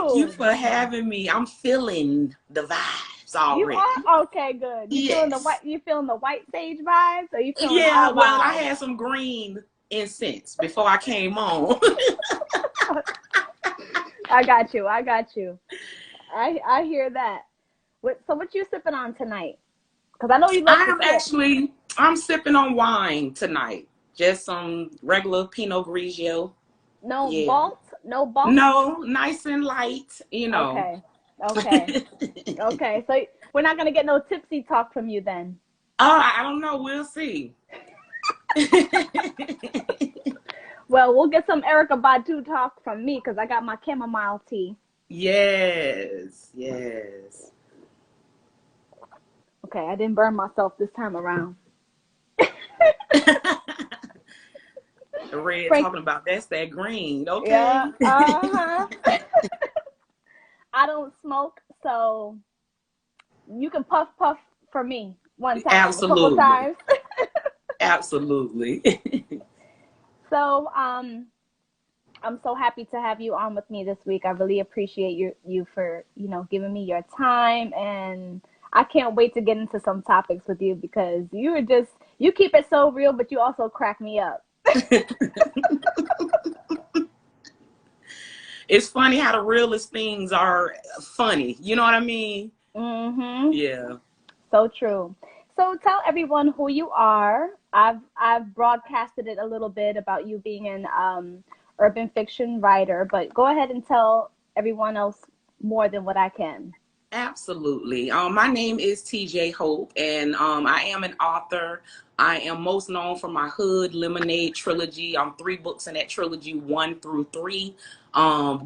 Thank you for having me. I'm feeling the vibes You already. are? Okay, good. Yes. You feeling the white sage vibes? Or you feeling Yeah, all well, I vibes? had some green incense before I came on. I got you. I got you. I hear that. So what you sipping on tonight? Because I know you love to sip. I'm sipping on wine tonight. Just some regular Pinot Grigio. No Yeah. vault? No vault? No, nice and light, you know. Okay. Okay. Okay. So we're not gonna get no tipsy talk from you then. I don't know. We'll see. Well, we'll get some Erica Badu talk from me because I got my chamomile tea. Yes, yes. Okay, I didn't burn myself this time around. The red Frank, talking about that's that green. yeah, Okay. I don't smoke, so you can puff puff for me one time, a couple Absolutely. times. Absolutely. So, I'm so happy to have you on with me this week. I really appreciate you for, giving me your time, and I can't wait to get into some topics with you because you keep it so real, but you also crack me up. It's funny how the realest things are funny. You know what I mean? Mhm. Yeah. So true. So tell everyone who you are. I've broadcasted it a little bit about you being an urban fiction writer, but go ahead and tell everyone else more than what I can. Absolutely. My name is TJ Hope, and I am an author. I am most known for my Hood Lemonade trilogy. I'm 3 books in that trilogy, 1 through 3.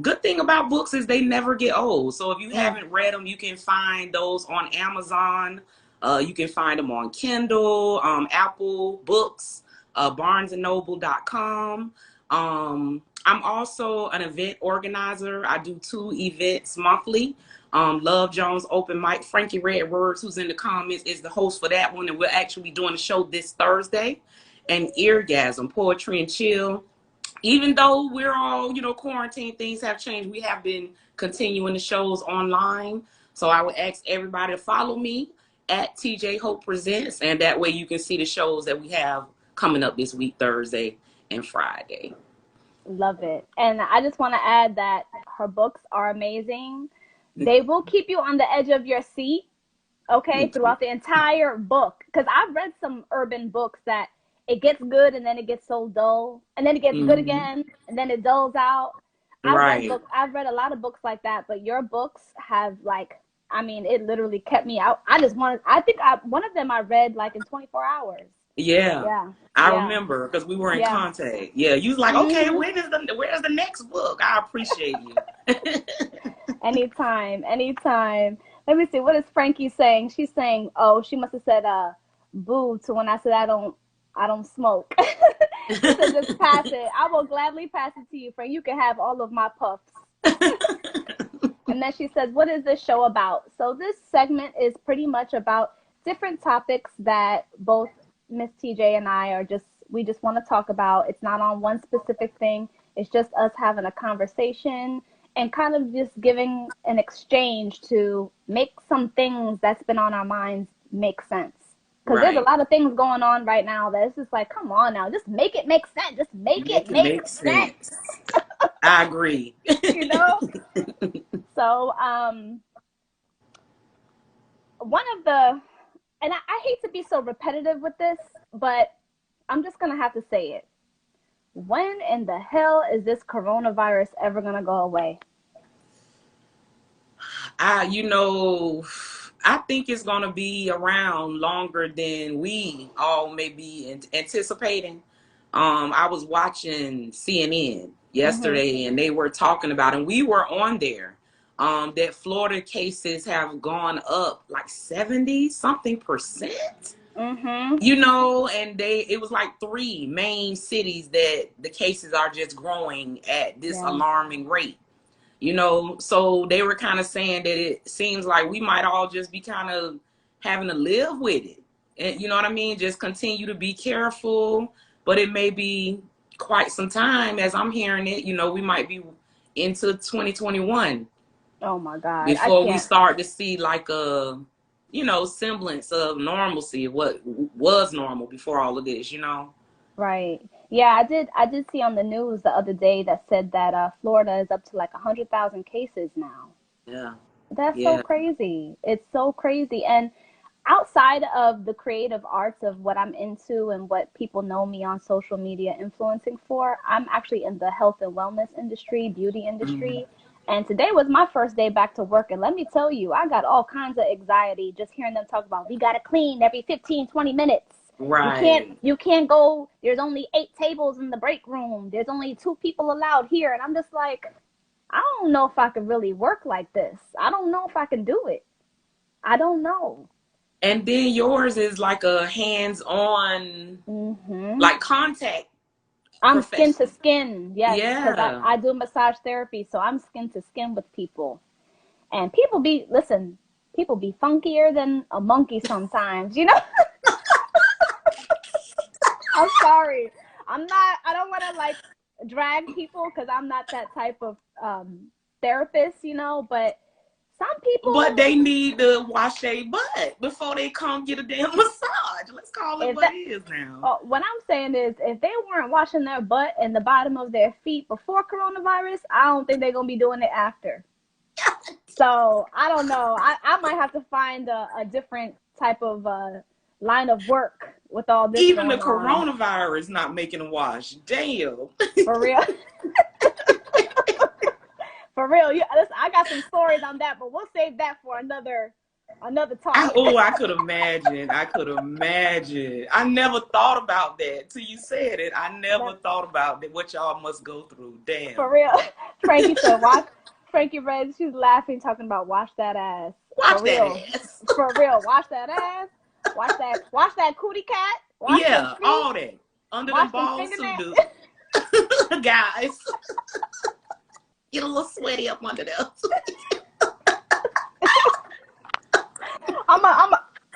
Good thing about books is they never get old. So if you Mm. haven't read them, you can find those on Amazon. You can find them on Kindle, Apple Books, BarnesandNoble.com. I'm also an event organizer. I do 2 events monthly. Love Jones open mic. Frankie Red Words, who's in the comments, is the host for that one, and we'll actually be doing the show this Thursday. And Eargasm, Poetry and Chill. Even though we're all, quarantine, things have changed. We have been continuing the shows online. So I would ask everybody to follow me at TJ Hope Presents, and that way you can see the shows that we have coming up this week, Thursday and Friday. Love it. And I just want to add that her books are amazing. They will keep you on the edge of your seat, okay, throughout the entire book. Because I've read some urban books that it gets good and then it gets so dull, and then it gets good again and then it dulls out. Right. I've read a lot of books like that, but your books have it literally kept me out. One of them I read like in 24 hours. Yeah. Yeah. I Yeah. remember because we were in Yeah. contact. Yeah, you was like, okay, Mhm. where's the next book? I appreciate you. Anytime, anytime. Let me see. What is Frankie saying? She's saying, "Oh, she must have said boo to when I said I don't smoke." She said, "Just pass it. I will gladly pass it to you, Frank. You can have all of my puffs." And then she says, "What is this show about?" So this segment is pretty much about different topics that both Miss TJ and I we just want to talk about. It's not on one specific thing. It's just us having a conversation and kind of just giving an exchange to make some things that's been on our minds make sense. Because there's a Right. lot of things going on right now that it's just like, come on now, just make it make sense. Just make it Make it make make sense. sense. I agree. You know? So, one of the, and I hate to be so repetitive with this, but I'm just going to have to say it. When in the hell is this coronavirus ever going to go away? I think it's going to be around longer than we all may be anticipating. I was watching CNN Mm-hmm. yesterday and they were talking about, and we were on there, that Florida cases have gone up like 70 something percent. Mm-hmm. And it was like 3 main cities that the cases are just growing at this Yeah. alarming rate. So they were kind of saying that it seems like we might all just be kind of having to live with it. And you know what I mean? Just continue to be careful, but it may be quite some time as I'm hearing it, we might be into 2021. Oh my God, I before we can't. start to see like a, semblance of normalcy, of what was normal before all of this, Right. Yeah, I did see on the news the other day that said that Florida is up to like 100,000 cases now. Yeah, That's so yeah. crazy. It's so crazy. And outside of the creative arts of what I'm into and what people know me on social media influencing for, I'm actually in the health and wellness industry, beauty Mm, industry. And today was my first day back to work. And let me tell you, I got all kinds of anxiety just hearing them talk about we got to clean every 15, 20 minutes. right. You can't go, there's only 8 tables in the break room. There's only 2 people allowed here. And I'm just like, I don't know if I could really work like this. I don't know if I can do it. I don't know. And then yours is like a hands-on, Hmm. like contact I'm skin to profession. skin, yes, because Yeah. I do massage therapy, so I'm skin to skin with people. And listen, people be funkier than a monkey sometimes, you know? I'm sorry. I don't want to like drag people because I'm not that type of therapist, but some But people, they need to wash their butt before they come get a damn massage. Let's call it if what that, it is now. what I'm saying is, if they weren't washing their butt and the bottom of their feet before coronavirus, I don't think they're gonna be doing it after. So I don't know. I might have to find a different type of line of work with all this Even the going on. coronavirus not making a wash. Damn. For real, for real. Listen, I got some stories on that, but we'll save that for another talk. I could imagine. I could imagine. I never thought about that till you said it. I never That's thought about that, what y'all must go through. for Damn. real. Frankie said, "Watch." Frankie Red, she's laughing, talking about wash that ass. For Wash that real, ass. for real. Wash that ass. Wash that cootie cat. Wash them Yeah, feet. all that. Under them Wash them balls too, fingernails. dude. Guys, get a little sweaty up under there.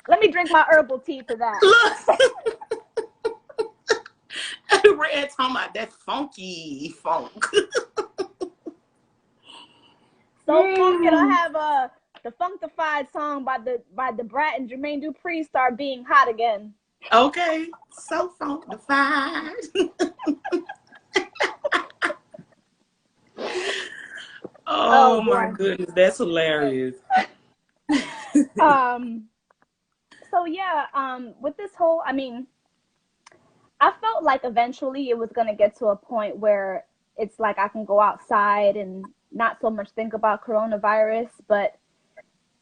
Let me drink my herbal tea to that. Look, Red talking about that funky funk. So funky to have the funkified song by the Brat and Jermaine Dupri start being hot again. Okay, so funkified. Oh Oh my boy. goodness, that's hilarious. Um. So yeah. With this whole, I mean, I felt like eventually it was gonna get to a point where it's like I can go outside and not so much think about coronavirus, but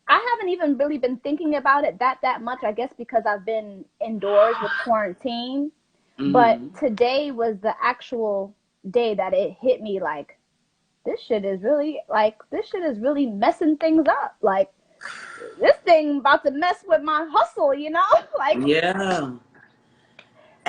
I haven't even really been thinking about it that much. I guess because I've been indoors with quarantine. But Hmm. today was the actual day that it hit me like this shit is really messing things up. Like this thing about to mess with my hustle, you know? Like Yeah,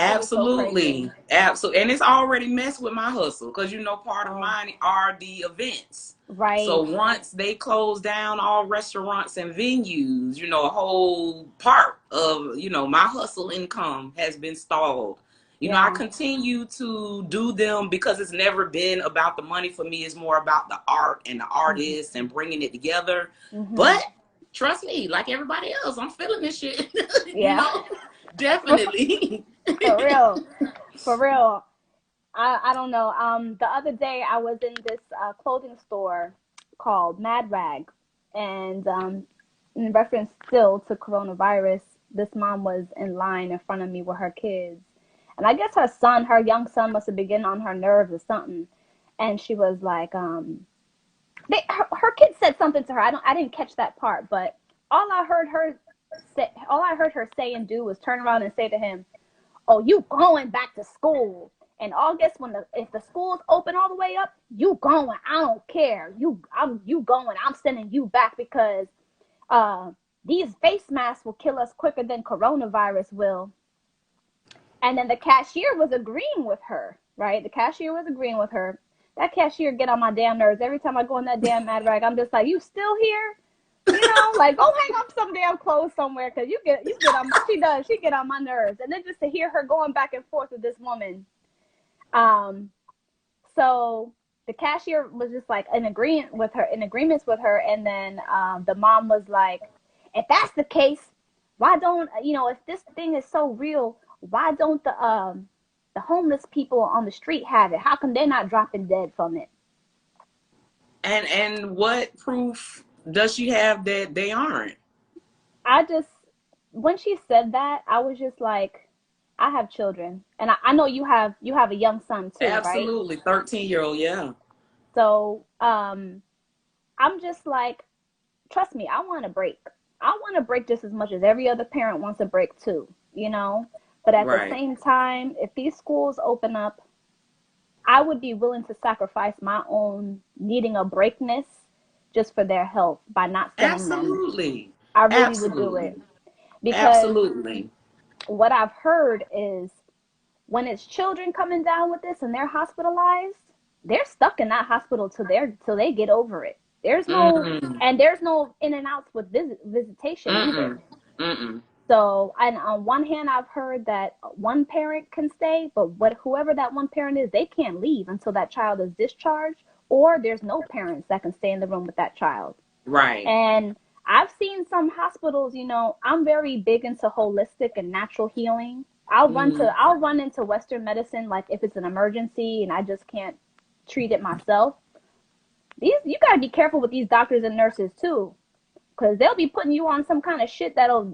it was so crazy. absolutely. Absolutely. And it's already messed with my hustle because, part of Oh, mine are the events. So right. once they close down all restaurants and venues, a whole part of, my hustle income has been stalled. I Yeah. continue to do them because it's never been about the money for me. It's more about the art and the Mhm. artists and bringing it together. But Mhm. trust me, like everybody else, I'm feeling this shit. Yeah. Definitely. For real. For real. I don't know. The other day I was in this clothing store called Mad Rag, and in reference still to coronavirus, this mom was in line in front of me with her kids, and I guess her young son, must have been getting on her nerves or something, and she was like, her kid said something to her. I didn't catch that part, but all I heard her say and do was turn around and say to him, "Oh, you going back to school in August if the schools open all the way up, you going. I don't care. You going. I'm sending you back because uh these face masks will kill us quicker than coronavirus will." And then the cashier was agreeing with her, right? The cashier was agreeing with her. That cashier get on my damn nerves. Every time I go in that damn Mad Rag, I'm just like, "You still here?" Like go hang up some damn clothes somewhere because you get on she get on my nerves. And then just to hear her going back and forth with this woman. Um, so the cashier was just like in agreements with her, and then the mom was like, if that's the case, why don't if this thing is so real, why don't the homeless people on the street have it? How come they're not dropping dead from it? And what proof does she have that they aren't? I just, when she said that, I was just like, I have children, and I know you have a young son too, right? Absolutely. 13-year-old, yeah. So I'm just like, trust me, I want a break. I want a break just as much as every other parent wants a break too, you know? But at the Right. same time, if these schools open up, I would be willing to sacrifice my own needing a breakness just for their health by not sending them. Absolutely. I really would do Absolutely. it because Absolutely. what I've heard is when it's children coming down with this and they're hospitalized, they're stuck in that hospital till they get over it. Mm-mm. There's no in and outs with visitation either. Mm-mm. Mm-mm. So, and on one hand, I've heard that one parent can stay, but whoever that one parent is, they can't leave until that child is discharged, or there's no parents that can stay in the room with that child. Right. And I've seen some hospitals, I'm very big into holistic and natural healing. Mm. I'll run into Western medicine like if it's an emergency and I just can't treat it myself. You gotta be careful with these doctors and nurses too, because they'll be putting you on some kind of shit that'll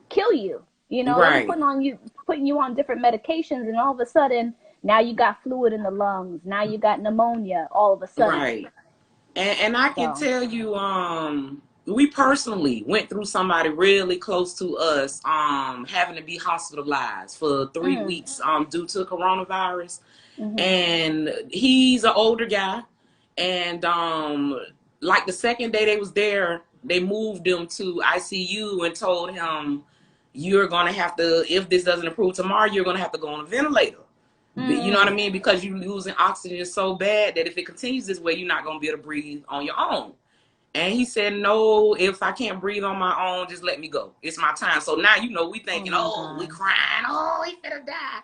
kill you. They'll be Right. putting you on different medications, and all of a sudden now you got fluid in the lungs. Now you got pneumonia all of a sudden. Right. And I can So, tell you, we personally went through somebody really close to us, having to be hospitalized for three mm, weeks, due to coronavirus. mhm, And he's an older guy. And like the second day they was there, they moved him to ICU and told him, you're gonna have to, if this doesn't improve tomorrow, you're gonna have to go on a ventilator. You know what I mm, mean? Because you're losing oxygen so bad that if it continues this way, you're not gonna be able to breathe on your own. And he said, no, if I can't breathe on my own, just let me go. It's my time. So now, we oh thinking, my oh, we God. crying, oh, he finna die.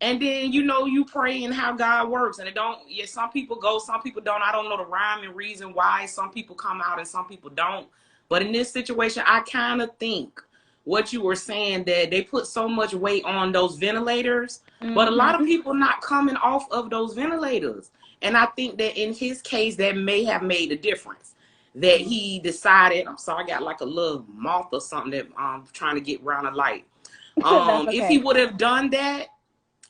And then, you pray and how God works. And it don't, yeah, some people go, some people don't. I don't know the rhyme and reason why some people come out and some people don't. But in this situation, I kind of think what you were saying, that they put so much weight on those ventilators, but a lot of Mhm. people not coming off of those ventilators. And I think that in his case, that may have made a difference. That Mm. he decided, I'm sorry, I got like a little moth or something that I'm trying to get around a light. That's If he okay. would have done that,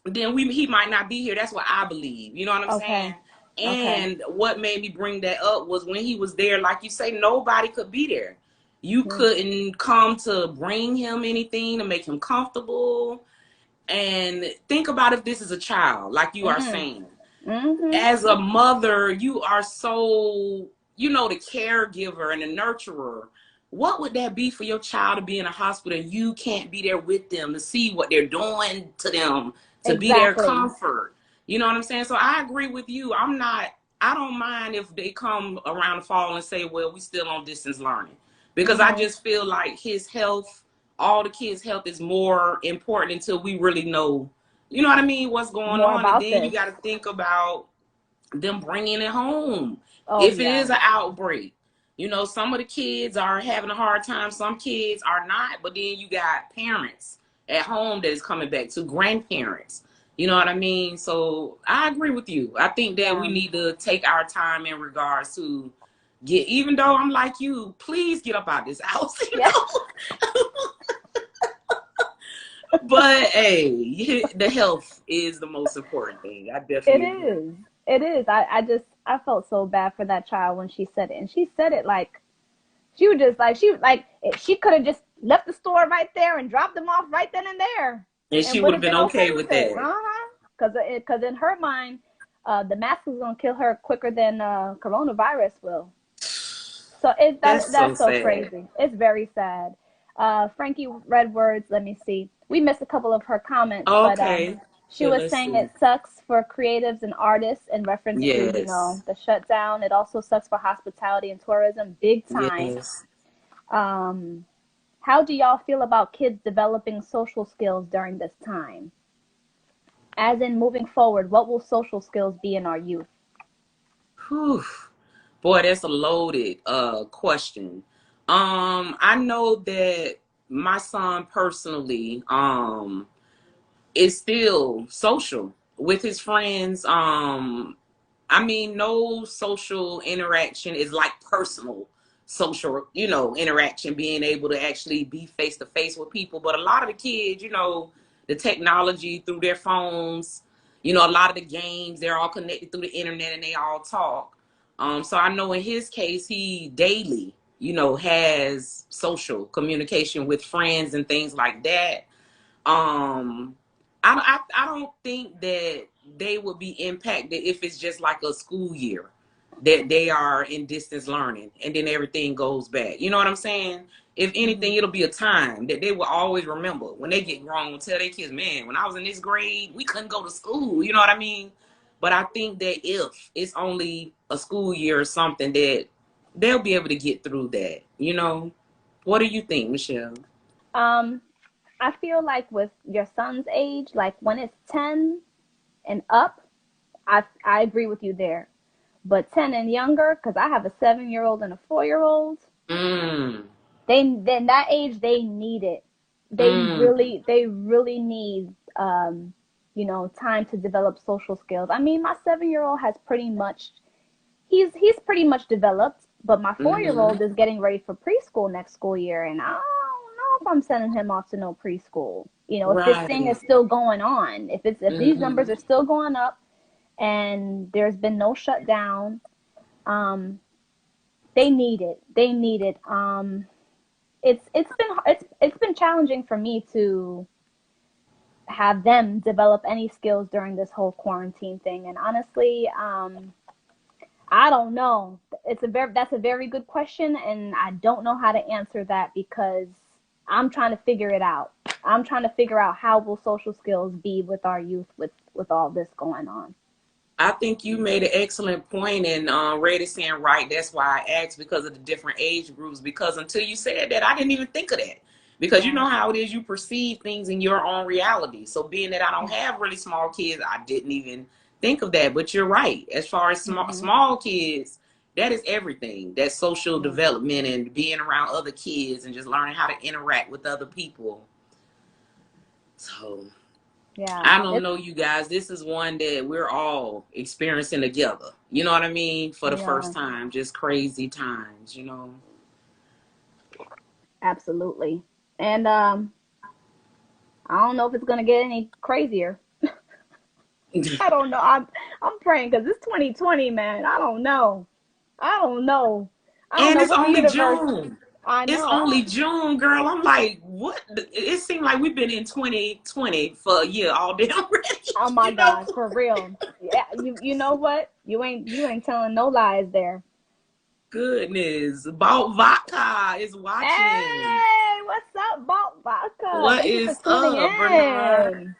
then he might not be here. That's what I believe. You know what I'm saying? Okay. Okay. And what made me bring that up was when he was there, like you say, nobody could be there. You Mm. couldn't come to bring him anything to make him comfortable. And think about if this is a child, like you are Mm. saying. Mhm. As a mother, you are so, the caregiver and the nurturer. What would that be for your child to be in a hospital and you can't be there with them to see what they're doing to them, to be their Exactly. comfort? You know what I'm saying? So I agree with you. I don't mind if they come around the fall and say, well, we still on distance learning. Because I Mhm. just feel like his health, all the kids' health is more important until we really know, what I mean, what's going More on. And about then you this. got to think about them bringing it home. Oh If it yeah. is an outbreak, some of the kids are having a hard time, some kids are not, but then you got parents at home that is coming back to grandparents. You know what I mean? So I agree with you. I think that we Yeah. need to take our time in regards to even though I'm like you, please get up out of this house, Yeah. But hey, the health is the most important thing. I It definitely agree. is. It is. I felt so bad for that child when she said it, and she said it like she was like she could have just left the store right there and dropped them off right then and there, And she and would would have have been been okay okay with with it. that. Because in her mind, the mask was gonna kill her quicker than coronavirus will. So That's so that's so sad. crazy. It's very sad. Frankie read words. Let me see. We missed a couple of her comments, but Okay. she Yeah, was let's saying see. it sucks for creatives and artists in reference to Yes. the shutdown. It also sucks for hospitality and tourism, big time. Yes. Um, how do y'all feel about kids developing social skills during this time? As in moving forward, what will social skills be in our youth? Whew. Boy, that's a loaded question. I know that my son personally is still social with his friends. I mean, no social interaction is like personal social, interaction, being able to actually be face to face with people. But a lot of the kids, the technology through their phones, a lot of the games, they're all connected through the internet and they all talk. So I know in his case, he daily, has social communication with friends and things like that. um I don't think that they would be impacted if it's just like a school year that they are in distance learning and then everything goes back. You know what I'm saying? If anything, it'll be a time that they will always remember when they get grown and tell their kids, man, when I was in this grade, we couldn't go to school. You know what I mean? But I think that if it's only a school year or something, that they'll be able to get through that. What do you think, Michelle? Um, I feel like with your son's age, like when it's 10 and up, I agree with you there. But 10 and younger, because I have a 7-year-old and a 4-year-old, Mm, then that age they need it. mm. They really need time to develop social skills. I mean, my 7-year-old has pretty much he's pretty much developed, but my 4-year-old Hmm. is getting ready for preschool next school year, and I don't know if I'm sending him off to no preschool. If this thing Right. is still going on, if these numbers Hmm. are still going up and there's been no shutdown, um, they need it. They need it. It's been challenging for me to have them develop any skills during this whole quarantine thing. And honestly, I don't know. That's a very good question, and I don't know how to answer that because I'm trying to figure it out. I'm trying to figure out how will social skills be with our youth with all this going on. I think you made an excellent point, and Red is saying right. That's why I asked, because of the different age groups. Because until you said that, I didn't even think of that. Because you Yeah. know how it is, you perceive things in your own reality. So being that I don't have really small kids, I didn't even think of that. But you're right. As far as Mhm. small kids, that is everything. That social Yeah. development and being around other kids and just learning how to interact with other people. So Yeah. I don't know, you guys. This is one that we're all experiencing together. You know what I mean? For the We first are. time, just crazy times. Absolutely. And I don't know if it's gonna get any crazier. I don't know. I'm praying because it's 2020, man. I don't know. I don't know. I don't And know it's what the only universe. June. I It's know. only June, girl. I'm like, what? It seemed like we've been in 2020 for a year all day already. Oh my You know? gosh, for real. Yeah, you know what? You ain't telling no lies there. Goodness. Balt Vodka is watching. Hey, what's up, Bob Vodka? What Thank you for is tuning up, Bernard? in.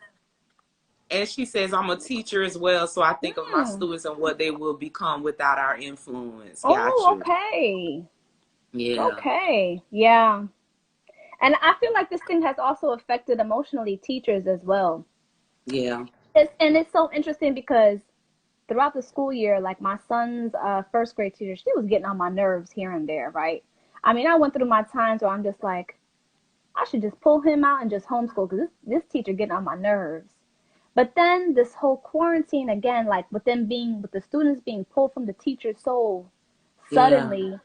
And she says, I'm a teacher as well, so I think of my Hmm. students and what they will become without our influence. Got Oh, you. okay. Yeah, Okay. Yeah. And I feel like this thing has also affected emotionally teachers as well. yeah, It's so interesting because throughout the school year, like my son's first grade teacher, she was getting on my nerves here and there, right? I mean, I went through my times where I'm just like, I should just pull him out and just homeschool because this teacher getting on my nerves. But then this whole quarantine again, like with the students being pulled from the teachers so yeah, suddenly,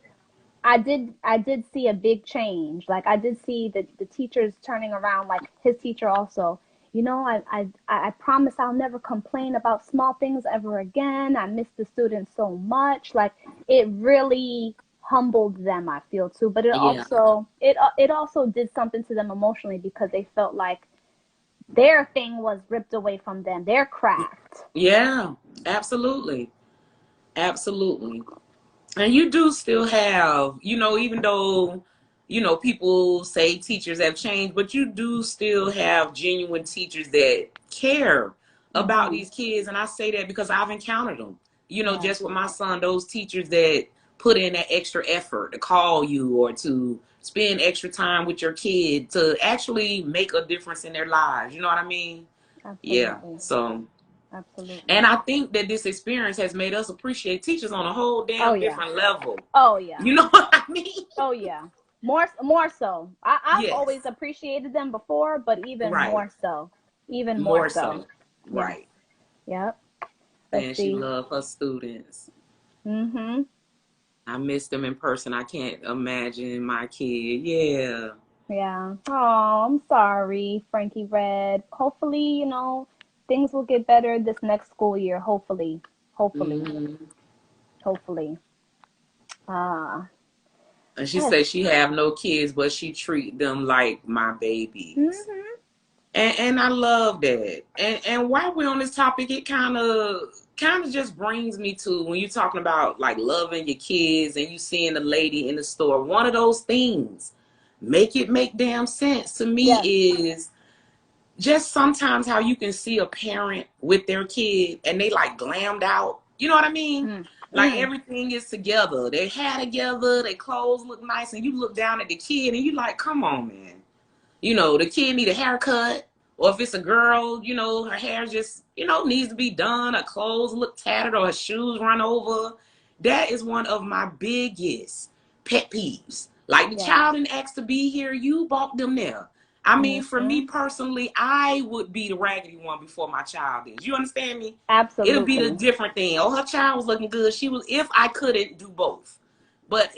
I did see a big change. Like I did see the teachers turning around, like his teacher also. I promise I'll never complain about small things ever again. I miss the students so much. Like it really humbled them, I feel too. But yeah, it also did something to them emotionally because they felt like their thing was ripped away from them, their craft. yeah, absolutely, absolutely. And you do still have, even though, people say teachers have changed, but you do still have genuine teachers that care about Mhm. these kids. And I say that because I've encountered them, Yeah. just with my son, those teachers that put in that extra effort to call you or to spend extra time with your kid to actually make a difference in their lives. You know what I mean? Yeah. Absolutely. So. Absolutely. And I think that this experience has made us appreciate teachers on a whole Oh damn yeah. different level. Oh yeah. You know what I mean? Oh yeah. More so. I've always Yes. appreciated them before, but even Right. more so. Even more More so. so. Yes. Right. Yep. Let's And she see. loved her students. Mhm. I miss them in person. I can't imagine my kid. Yeah. Yeah. Oh, I'm sorry, Frankie Red. Hopefully, things will get better this next school year. Hopefully. Hopefully. Hmm. Hopefully. Ah. And she Yes. said she have no kids, but she treat them like my babies. Mhm. And I love that. And while we're on this topic, it kind of just brings me to when you're talking about like loving your kids and you seeing the lady in the store. One of those things make damn sense to me Yes. is just sometimes how you can see a parent with their kid and they like glammed out. You know what I mean? Mm. Like Mm. everything is together. They had together, their clothes look nice, and you look down at the kid and you like, come on, man. The kid need a haircut. Or if it's a girl, her hair just, needs to be done. Her clothes look tattered or her shoes run over. That is one of my biggest pet peeves. Like the Yes. child didn't ask to be here, you bought them there. I mean, for me Mhm. personally, I would be the raggedy one before my child is. You understand me? It'll be the Absolutely. different thing. Oh, her child was looking good. She was, if I couldn't do both. But,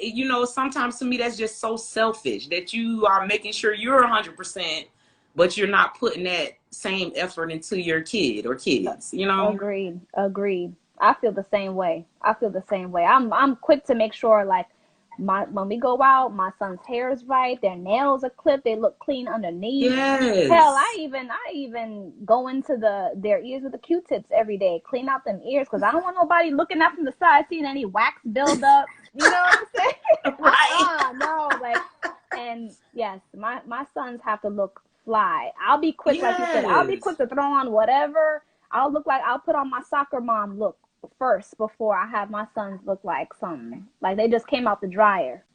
sometimes to me, that's just so selfish that you are making sure you're 100%, but you're not putting that same effort into your kid or kids. Agreed. Agreed. I feel the same way. I feel the same way. I'm quick to make sure like my when we go out, my son's hair is right, their nails are clipped, they look clean underneath. Hell, I Yes. even I even go into their ears with the Q-tips every day, clean out them ears because I don't want nobody looking up from the side seeing any wax build up. You know what I'm saying? Right. No, like, and yes, my sons have to look fly. I'll be quick, like you said, I'll be Yes. quick to throw on whatever. I'll put on my soccer mom look first before I have my sons look like something like they just came out the dryer.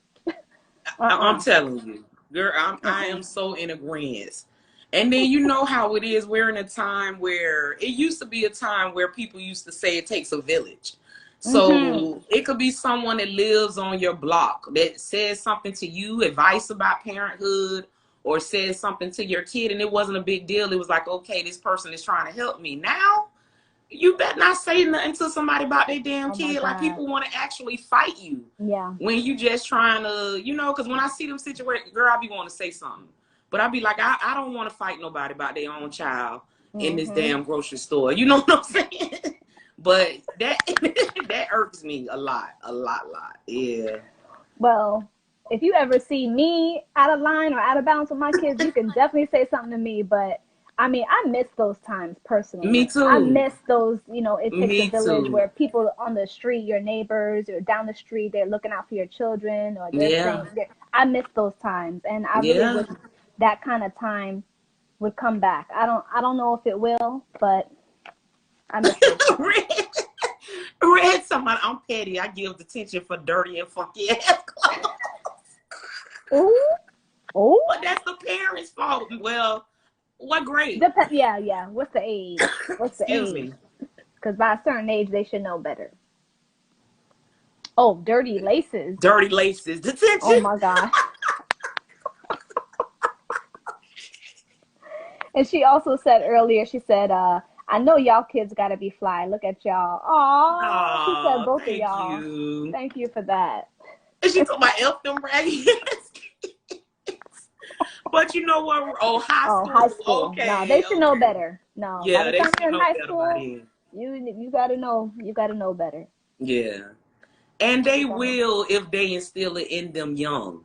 I'm Uh-uh. telling you, girl, I Uh-uh. am so in agreement. And then you know how it is. We're in a time where it used to be a time where people used to say it takes a village. Mhm. So it could be someone that lives on your block that says something to you, advice about parenthood, or says something to your kid, and it wasn't a big deal. It was like, okay, this person is trying to help me. Now you better not say nothing to somebody about their damn Oh my kid. Like God. people want to actually fight you Yeah. when you just trying to, because when I see them situations, girl, I be wanting to say something. But I be like, I don't want to fight nobody about their own child in this Mhm. damn grocery store. You know what I'm saying? But that that irks me a lot, a lot, lot. Yeah. Well, if you ever see me out of line or out of bounds with my kids, you can definitely say something to me. But I mean, I miss those times Me personally. I too. miss those, it takes a Me village too. where people on the street, your neighbors, or down the street, they're looking out for your children, or they're Yeah. saying, I miss those times, and I really Yeah. wish that kind of time would come back. I don't know if it will, but I miss those times. Red, Red, somebody, I'm petty. I give detention for dirty and funky ass clothes. Ooh, ooh. But that's the parents' fault. Well, what grade? Yeah, yeah. What's the age? What's the Excuse age? me. Because by a certain age, they should know better. Oh, dirty laces. Dirty laces. Oh Detention. my God. And she also said earlier, she said, I know y'all kids gotta be fly. Look at y'all. Oh, she said Oh, both of thank y'all. you. Thank you for that. And she told my elf them raggedy. But you know what? Oh, high Oh, high school. school. No, they Okay, should know okay. better. No, by Yeah, the they time you're should in know high better by school, then. you gotta know better. Yeah. And they You gotta. will if they instill it in them young.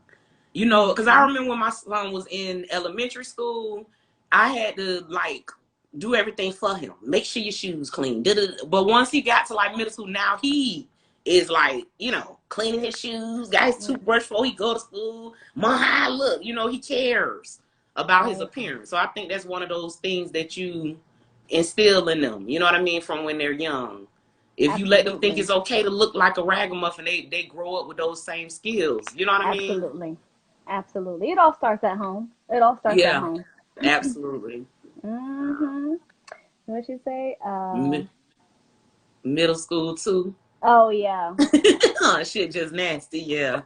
Because I Mhm. remember when my son was in elementary school, I had to like do everything for him. Make sure your shoes clean. But once he got to like middle school, now he is like, cleaning his shoes, got his Mm. toothbrush before he go to school. Mom, how I look, he cares about his Right. appearance. So I think that's one of those things that you instill in them. You know what I mean? From when they're young. If you let them think Absolutely. it's okay to look like a ragamuffin, they grow up with those same skills. You know what I mean? Absolutely. Absolutely. It all starts at home. It all starts at Yeah, home. absolutely. Mhm. What'd she say? Mi- middle school too. Oh yeah. Shit just nasty, yeah.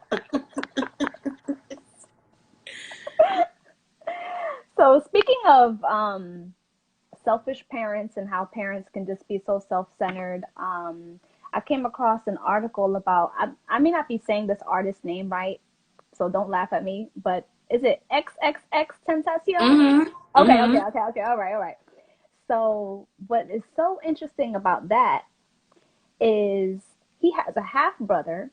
So speaking of selfish parents and how parents can just be so self-centered, I came across an article about, I may not be saying this artist's name right, so don't laugh at me, but is it XXX Tentacion? Mm-hmm. Okay, okay, Mm-hmm. okay, okay, all right, all right. So what is so interesting about that is he has a half brother,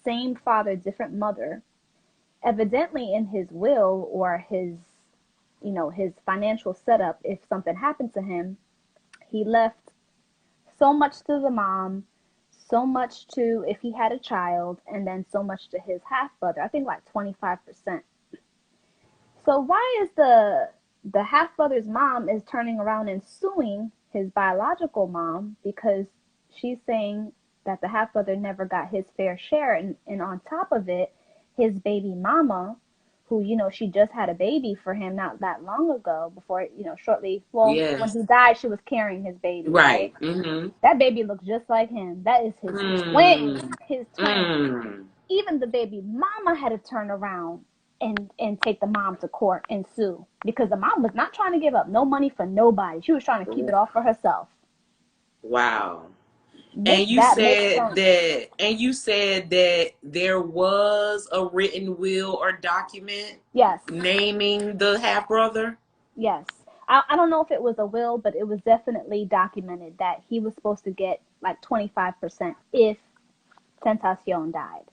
same father, different mother. Evidently, in his will or his financial setup, if something happened to him, he left so much to the mom, so much to if he had a child, and then so much to his half brother. I think like 25%. So why is the half brother's mom is turning around and suing his biological mom because she's saying that the half brother never got his fair share, and on top of it, his baby mama, who she just had a baby for him not that long ago, before shortly, well, when Yes. he died, she was carrying his baby, right? Right. Mm-hmm. That baby looks just like him. That is his twin. Mm. His twin. Mm. Even the baby mama had to turn around and take the mom to court and sue because the mom was not trying to give up no money for nobody. She was trying to keep it all for herself. Wow. Make that make sense. And you said that there was a written will or document Yes, naming the half brother. yes. I don't know if it was a will, but it was definitely documented that he was supposed to get like 25% if Tentacion died.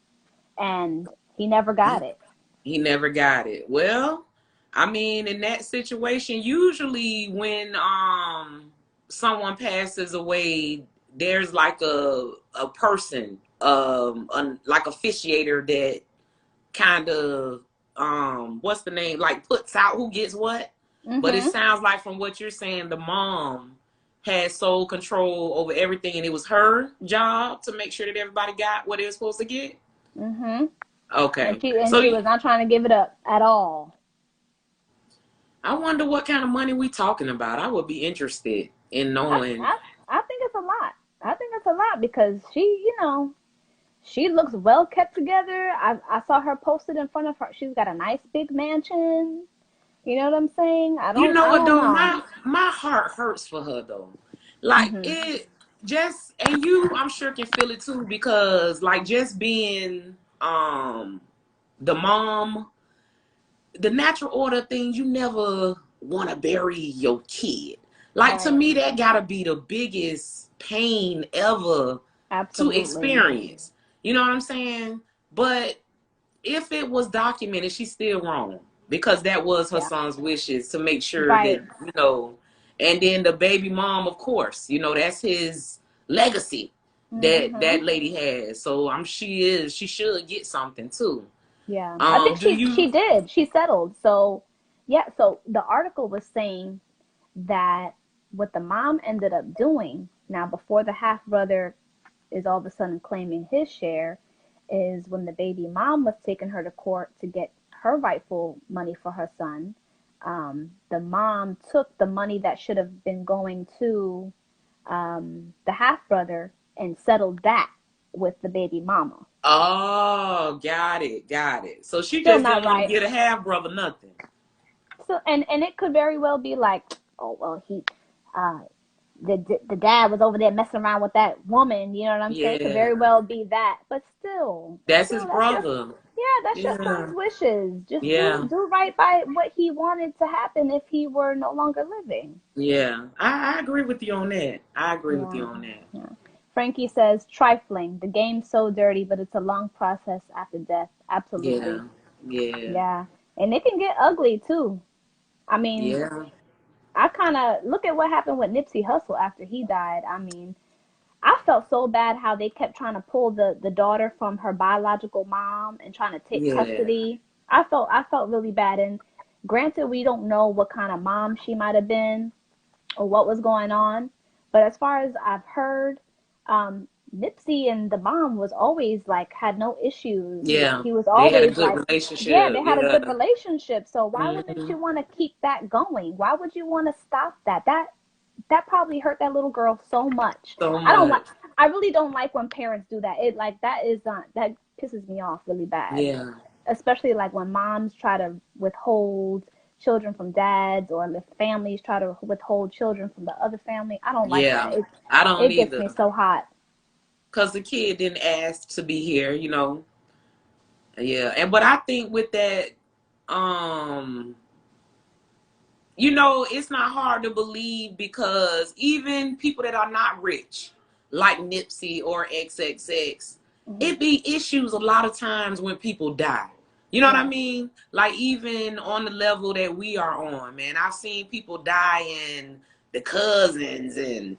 And he never got it. He never got it. Well, I mean, in that situation, usually when someone passes away, there's like a person, like officiator that kind of what's the name, like puts out who gets what. But it Mm-hmm. sounds like from what you're saying, the mom had sole control over everything, and it was her job to make sure that everybody got what they were supposed to get. Mm-hmm. And Okay, she so was not trying to give it up at all. I wonder what kind of money we talking about. I would be interested in I, knowing. I I think it's a lot. I think it's a lot because she looks well kept together. I saw her posted in front of her. She's got a nice big mansion. You know what I'm saying? I You don't know I what don't though? know. My heart hurts for her though. Like Mhm. it just, and you I'm sure can feel it too, because like just being the mom, the natural order of things, you never want to bury your kid. Like to Right. me, that gotta be the biggest pain ever to Absolutely. experience. You know what I'm saying? But if it was documented, she's still wrong, because that was her Yeah. son's wishes to make sure that, Right. and then the baby mom, of course, that's his legacy that Mhm. that lady has. So she should get something too. Yeah. I think Do she you did. She settled. So, yeah, so the article was saying that what the mom ended up doing, now before the half brother is all of a sudden claiming his share, is when the baby mom was taking her to court to get her rightful money for her son. The mom took the money that should have been going to the half brother and settled that with the baby mama. Oh, got it. So she Still just not didn't want to right. get a half brother nothing. So and it could very well be like, oh well, uh, the dad was over there messing around with that woman. You know what I'm saying? It could very Yeah, well be that, but still, that's his that's your brother. that's your Yeah, son's wishes. Just yeah. do right by what he wanted to happen if he were no longer living. Yeah, I agree with you on that. I agree with Yeah, you on that. yeah. Frankie says trifling. The game's so dirty, but it's a long process after death. Absolutely. Yeah, yeah, Yeah, and it can get ugly too. I mean, yeah. I kind of look at what happened with Nipsey Hussle after he died. I mean, I felt so bad how they kept trying to pull the daughter from her biological mom and trying to take Yeah. custody. I felt really bad. And granted, we don't know what kind of mom she might have been or what was going on, but as far as I've heard, Nipsey and the mom was always like had no issues. Yeah. He was They had a always good like, yeah, relationship. they had a Yeah. good relationship. So why wouldn't Hmm. you want to keep that going? Why would you want to stop that? that probably hurt that little girl so much. So I don't like. much. I really don't like when parents do that. It like that is not that pisses me off really bad. Yeah. Especially like when moms try to withhold children from dads, or if families try to withhold children from the other family. I don't like that. Yeah. I don't It gets me either. so hot. Because the kid didn't ask to be here, you know. Yeah. And but I think with that, um, you know, it's not hard to believe because even people that are not rich, like Nipsey or XXX, Hmm. it be issues a lot of times when people die. You know what I Yeah. mean? Like even on the level that we are on, man, I've seen people die and the cousins and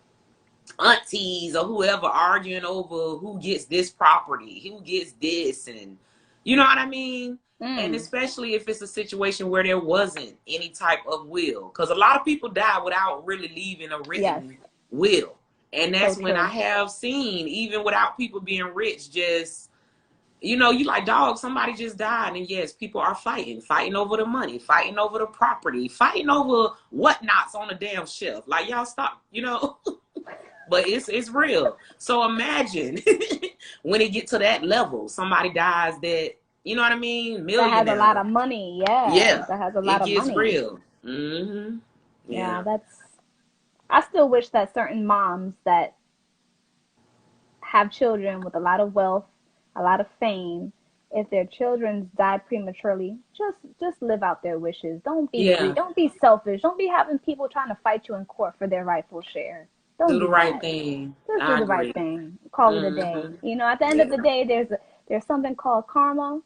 aunties or whoever arguing over who gets this property, who gets this, and you know what I mean? And Mm. especially if it's a situation where there wasn't any type of will. Because a lot of people die without really leaving a Yes. written will. And So that's when I true. have seen, even without people being rich, just, you know, you like, dog, somebody just died. And yes, people are fighting over the money, fighting over the property, fighting over whatnots on the damn shelf. Like, y'all stop, you know? But it's real. So imagine when it get to that level, somebody dies that, you know what I mean, That has a lot millionaire. of money. Yeah. Yeah, That has a lot it of gets money. real. Mm-hmm. Yeah. Yeah. I still wish that certain moms that have children with a lot of wealth, a lot of fame, if their children die prematurely, just live out their wishes. Don't be greedy. Yeah. Don't be selfish. Don't be having people trying to fight you in court for their rightful share. Don't Do the do right that. thing. Just do I the right agree. thing. Call it a day. Mm-hmm. You know, at the end of Yeah. the day, there's something called karma.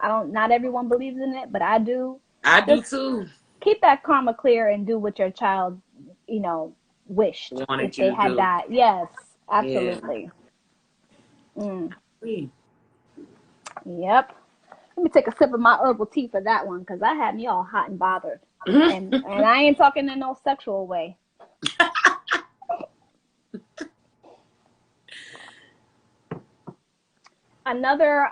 I don't. Not everyone believes in it, but I do. I do Just too. keep that karma clear and do what your child, you know, wished if Wanted you they to had do. that. Yes, Yeah. absolutely. Mm, Mm. yep. Let me take a sip of my herbal tea for that one, because that had me all hot and bothered. And I ain't talking in no sexual way. Another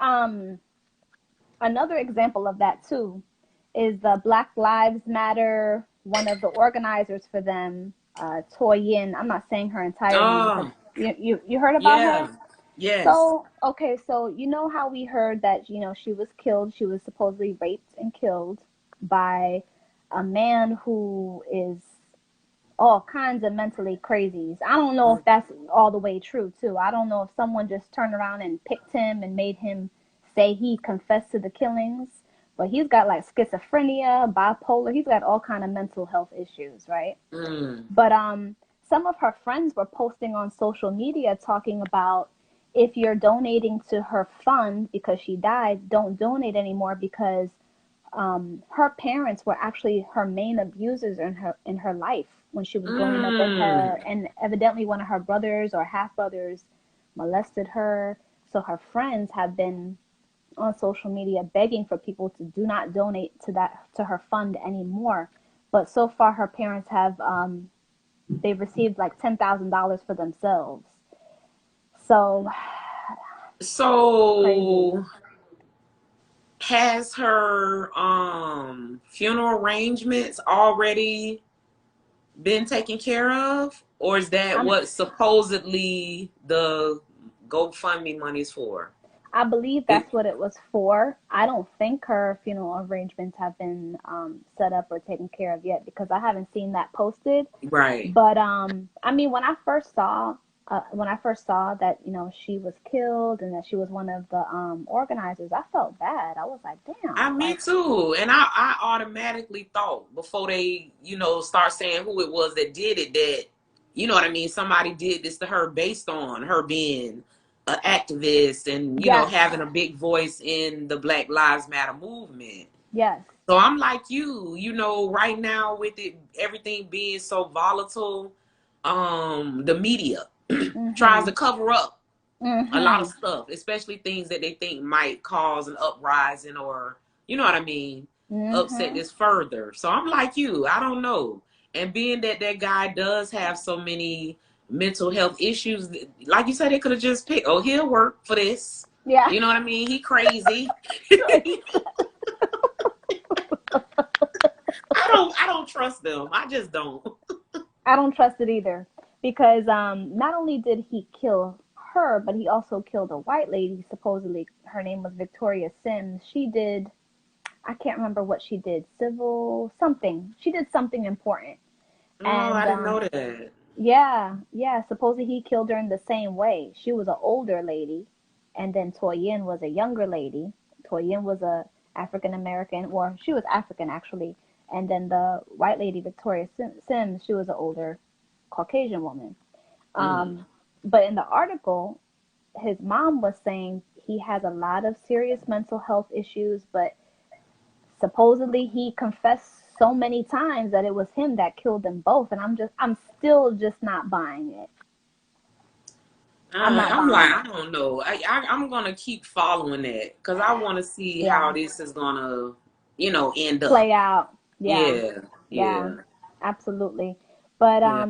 another example of that too is the Black Lives Matter. One of the organizers for them, Toy Yin. I'm not saying her entire name. Oh, You heard about her? yeah. Yes. So okay, so you know how we heard that she was killed. She was supposedly raped and killed by a man who is all kinds of mentally crazies. I don't know if that's all the way true too. I don't know if someone just turned around and picked him and made him say he confessed to the killings, but he's got like schizophrenia, bipolar. He's got all kind of mental health issues, right? Mm. But some of her friends were posting on social media talking about, if you're donating to her fund because she died, don't donate anymore, because her parents were actually her main abusers in her life when she was growing up with Mm. her, and evidently one of her brothers or half brothers molested her. So her friends have been on social media begging for people to do not donate to her fund anymore. But so far, her parents have they've received like $10,000 for themselves. So crazy. So has her funeral arrangements already been taken care of, or is that I'm what supposedly the GoFundMe money is for? I believe It, that's what it was for. I don't think her funeral arrangements have been set up or taken care of yet, because I haven't seen that posted. right. But I mean, when I first saw that she was killed and that she was one of the organizers, I felt bad. I was like, damn, Me like too. And I automatically thought before they, start saying who it was that did it, that, you know what I mean, somebody did this to her based on her being an activist and, yes, having a big voice in the Black Lives Matter movement. yes, So I'm like you, right now with everything being so volatile, the media tries mhm, to cover up a lot of mhm, stuff, especially things that they think might cause an uprising or, you know what I mean, upset mhm. this further. So I'm like you, I don't know. And being that guy does have so many mental health issues, like you said, they could have just picked, oh, he'll work for this. Yeah, You know what I mean? He crazy. right. I don't trust them. I just don't. I don't trust it either because not only did he kill her, but he also killed a white lady. Supposedly, her name was Victoria Sims. She did, I can't remember what she did, civil something. She did something important, Oh, and I didn't know that. yeah, yeah. Supposedly he killed her in the same way. She was an older lady, and then Toyin was a younger lady. Toyin was a African American, or she was African actually, and then the white lady Victoria Sims, she was an older Caucasian woman. Mm. Um, but in the article, his mom was saying he has a lot of serious mental health issues, but supposedly he confessed so many times that it was him that killed them both, and I'm still just not buying it. I'm not I'm like, buying I it. don't know. I'm gonna keep following that because I want to see how Yeah, this is gonna, end play up. out. Yeah, Yeah, yeah, yeah, absolutely. But yeah.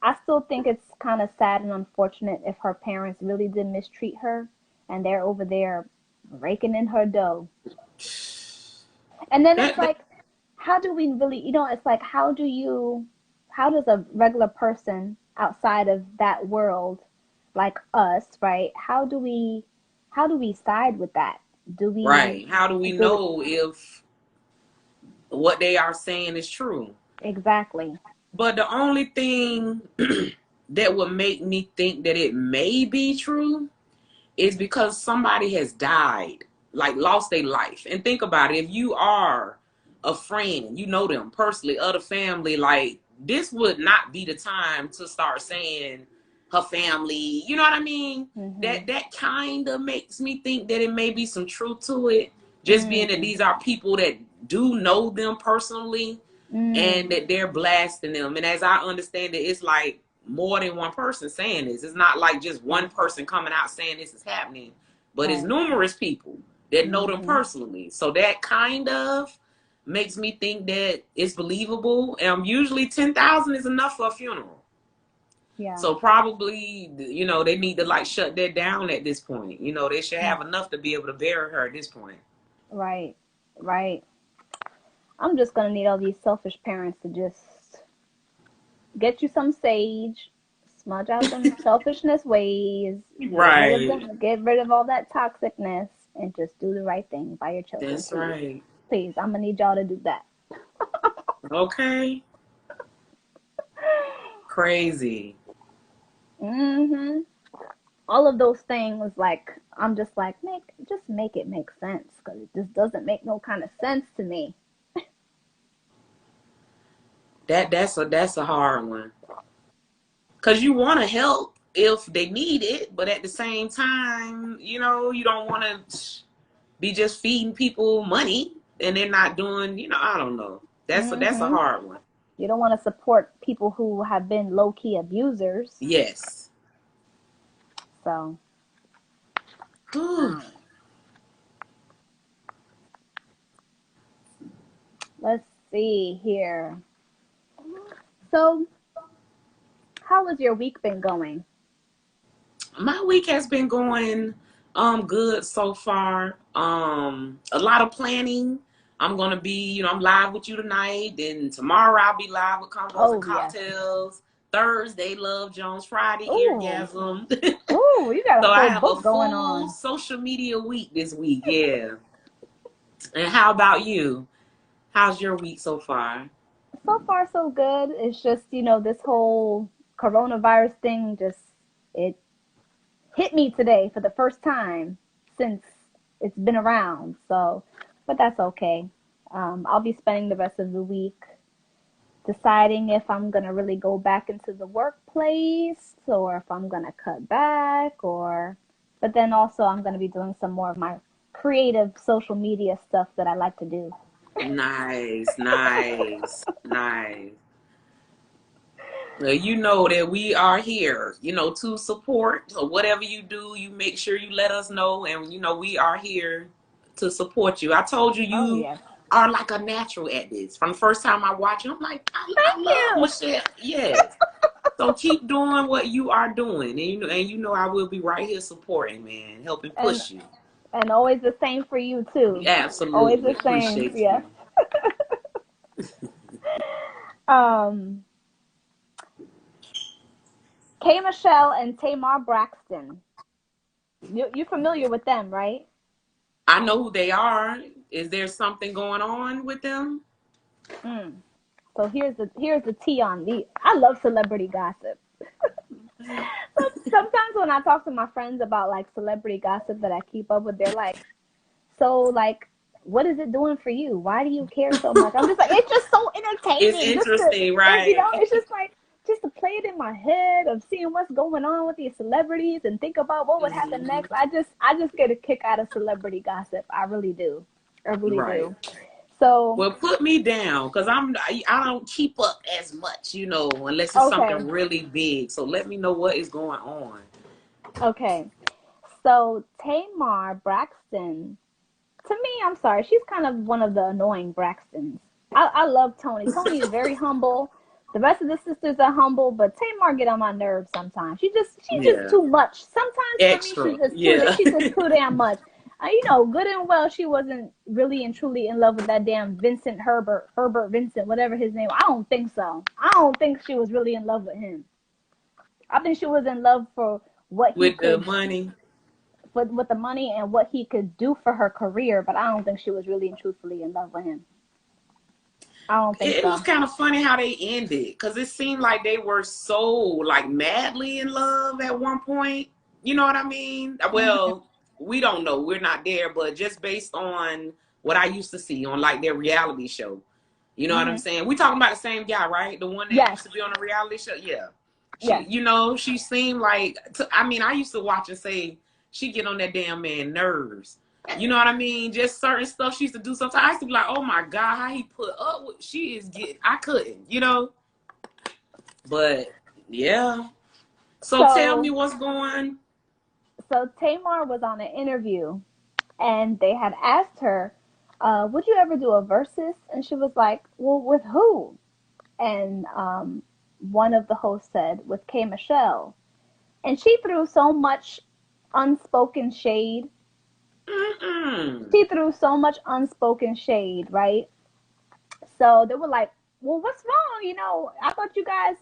I still think it's kind of sad and unfortunate if her parents really did mistreat her and they're over there raking in her dough. And then it's That like, how do we really, it's like, how does a regular person outside of that world, like us, right? How do we side with that? Do we, right. How do we do it know if what they are saying is true? exactly? But the only thing that would make me think that it may be true is because somebody has died, like lost their life. And think about it, if you are a friend, you know them personally, other family, like this would not be the time to start saying her family, you know what I mean? Mm-hmm. That kind of makes me think that it may be some truth to it, just being that Mm, these are people that do know them personally and mm, that they're blasting them. And as I understand it, it's like more than one person saying this. It's not like just yeah, one person coming out saying this is happening, but it's right. numerous people that know them Mm-hmm. personally. So that kind of makes me think that it's believable. Usually 10,000 is enough for a funeral. Yeah. So probably, they need to like shut that down at this point. They should Mm, have enough to be able to bury her at this point. right. Right. I'm just gonna need all these selfish parents to just get you some sage, smudge out them selfishness ways, Right. get rid of all that toxicness, and just do the right thing by your children, That's please. right. Please, I'm gonna need y'all to do that. Okay. Crazy. Hmm. All of those things, like I'm just like, make it make sense, because it just doesn't make no kind of sense to me. That's a hard one. Cause you want to help if they need it, but at the same time, you don't want to be just feeding people money and they're not doing. I don't know. That's a Hmm. hard one. You don't want to support people who have been low key abusers. Yes. So, Whew. let's see here. So, how has your week been going? My week has been going good so far. A lot of planning. I'm gonna be, I'm live with you tonight. Then tomorrow I'll be live with Convos and Oh, yes. Cocktails. Thursday, Love Jones. Friday, Ooh, Eargasm. ooh, you got a So I whole have a book going full on. social media week this week. Yeah. And how about you? How's your week so far? So far, so good. It's just, this whole coronavirus thing just, it hit me today for the first time since it's been around. So, but that's okay. I'll be spending the rest of the week deciding if I'm gonna really go back into the workplace or if I'm gonna cut back, but then also I'm gonna be doing some more of my creative social media stuff that I like to do. Nice, nice, nice. Well, you know that we are here, to support. So whatever you do, you make sure you let us know. And, we are here to support you. I told you, Oh you yes. are like a natural at this. From the first time I watch you, I'm like, I Thank love you. Michelle. Yes. So keep doing what you are doing. And I will be right here supporting, man, helping And push you. always the same for you too. Always Absolutely. the same. Appreciate Yes. you. Um K Michelle and Tamar Braxton. You're familiar with them, right? I know who they are. Is there something going on with them? Mm. So here's the tea on the. I love celebrity gossip. So sometimes when I talk to my friends about like celebrity gossip that I keep up with, they're like, "So like, what is it doing for you? Why do you care so much?" I'm just like, it's just so It's entertaining, just to, interesting, right? it's just like just to play it in my head of seeing what's going on with these celebrities and think about what would happen Hmm. next. I just get a kick out of celebrity gossip. I really do. I really Right. do. So Well, put me down because I don't keep up as much, unless it's okay, something really big. So let me know what is going on. okay. So Tamar Braxton, to me, I'm sorry, she's kind of one of the annoying Braxtons. I love Tony. Tony is very humble. The rest of the sisters are humble, but Tamar get on my nerves sometimes. She's just Yeah. too much. Sometimes for me, Extra. Yeah. she's just too damn much. Good and well, she wasn't really and truly in love with that damn Vincent Herbert Vincent, whatever his name. I don't think so. I don't think she was really in love with him. I think she was in love for what he With the could money. with the money and what he could do for her career, but I don't think she was really and truthfully in love with him. I don't think It was so. kind of funny how they ended because it seemed like they were so like madly in love at one point. You know what I mean? Hmm. Well, we don't know. We're not there, but just based on what I used to see on like their reality show. You know what I'm Hmm. saying? We talking about the same guy, right? The one that Yes. used to be on a reality show. Yeah. Yes. She seemed like, I mean, I used to watch and say she get on that damn man nerves. You know what I mean? Just certain stuff she used to do sometimes. I used to be like, oh my God, how he put up with, she is getting, I couldn't. But yeah. So tell me So what's going. so Tamar was on an interview and they had asked her, would you ever do a versus? And she was like, well, with who? And one of the hosts said, with K Michelle. And she threw so much unspoken shade. Mm-mm. She threw so much unspoken shade, right? So they were like, well, what's wrong? I thought you guys,